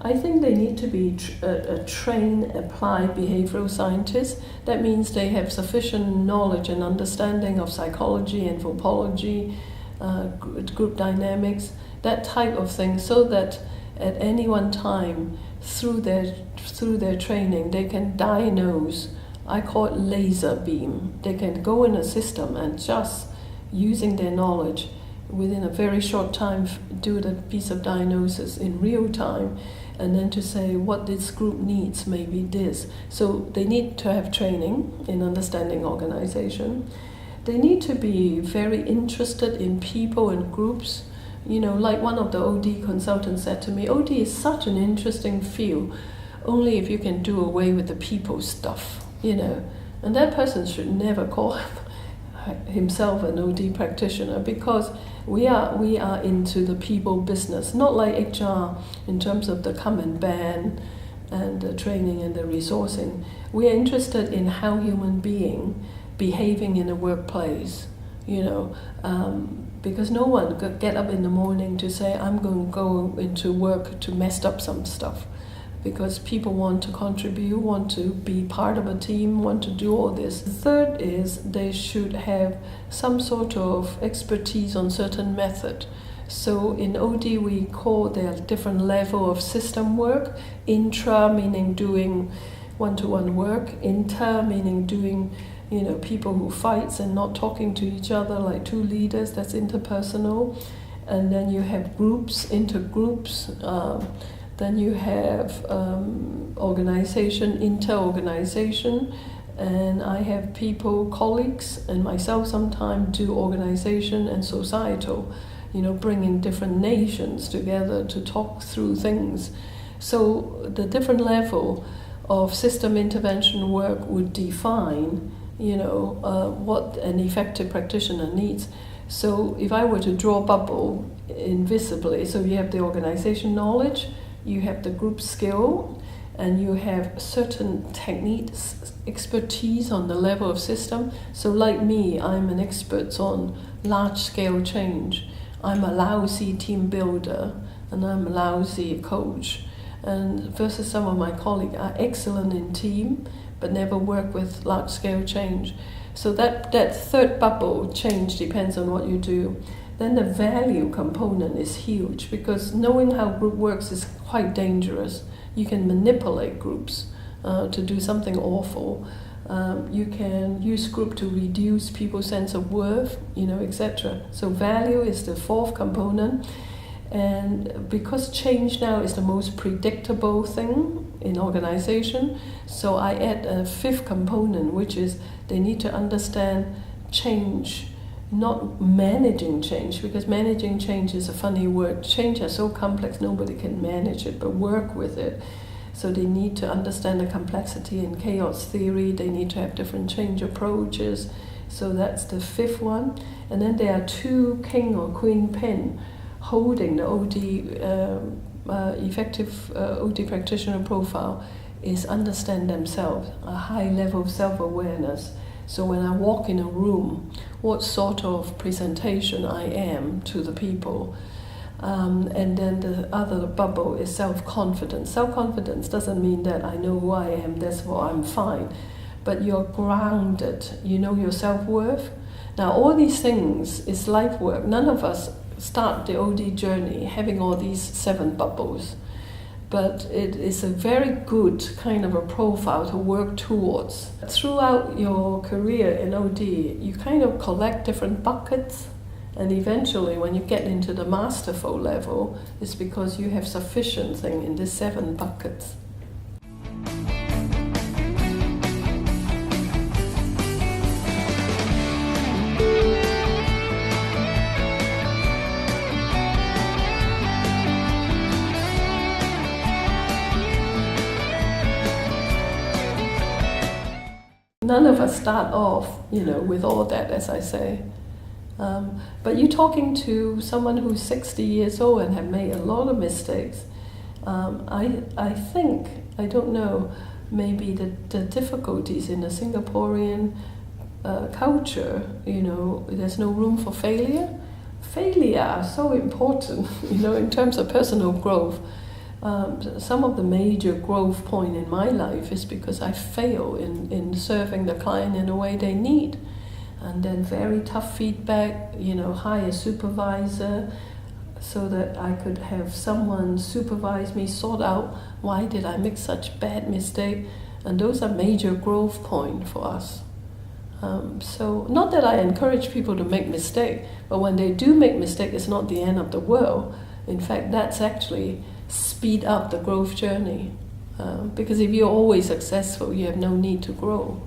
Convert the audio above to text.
I think they need to be a trained, applied behavioral scientist. That means they have sufficient knowledge and understanding of psychology, anthropology, group dynamics, that type of thing, so that at any one time, through their training, they can diagnose. I call it laser beam. They can go in a system and just using their knowledge within a very short time do the piece of diagnosis in real time, and then to say what this group needs, maybe this. So they need to have training in understanding organization. They need to be very interested in people and groups. Like one of the OD consultants said to me, OD is such an interesting field, only if you can do away with the people stuff, And that person should never call himself an OD practitioner, because we are into the people business, not like HR in terms of the come and ban and the training and the resourcing. We are interested in how human being behaving in a workplace, because no one could get up in the morning to say, I'm going to go into work to mess up some stuff, because people want to contribute, want to be part of a team, want to do all this. The third is they should have some sort of expertise on certain method. So in OD we call there different level of system work. Intra meaning doing one-to-one work, inter meaning doing people who fights and not talking to each other like two leaders, that's interpersonal. And then you have groups, intergroups, then you have organization, inter-organization, and I have people, colleagues, and myself sometimes do organization and societal, bringing different nations together to talk through things. So the different level of system intervention work would define, what an effective practitioner needs. So if I were to draw a bubble invisibly, so you have the organization knowledge, you have the group skill, and you have certain techniques, expertise on the level of system. So like me, I'm an expert on large-scale change. I'm a lousy team builder, and I'm a lousy coach. And versus some of my colleagues are excellent in team, but never work with large-scale change. So that third bubble, change, depends on what you do. Then the value component is huge, because knowing how group works is quite dangerous. You can manipulate groups to do something awful. You can use group to reduce people's sense of worth, etc. So value is the fourth component. And because change now is the most predictable thing in organization, so I add a fifth component, which is they need to understand change, not managing change, because managing change is a funny word. Change is so complex, nobody can manage it, but work with it. So they need to understand the complexity in chaos theory. They need to have different change approaches. So that's the fifth one. And then there are two king or queen pin holding the OD, effective OD practitioner profile, is understand themselves, a high level of self-awareness. So when I walk in a room, what sort of presentation I am to the people. And then the other bubble is self-confidence. Self-confidence doesn't mean that I know who I am, therefore I'm fine. But you're grounded, you know your self-worth. Now all these things is life work. None of us start the OD journey having all these 7 bubbles. But it is a very good kind of a profile to work towards. Throughout your career in OD, you kind of collect different buckets, and eventually when you get into the masterful level, it's because you have sufficient thing in these 7 buckets. None of us start off, with all that, as I say. But you're talking to someone who's 60 years old and have made a lot of mistakes. I think, I don't know, maybe the difficulties in the Singaporean culture, there's no room for failure. Failure are so important, in terms of personal growth. some of the major growth point in my life is because I fail in serving the client in a way they need. And then very tough feedback, hire a supervisor so that I could have someone supervise me, sort out why did I make such bad mistake. And those are major growth point for us. So not that I encourage people to make mistake, but when they do make mistake, it's not the end of the world. In fact, that's actually speed up the growth journey. Because if you're always successful, you have no need to grow.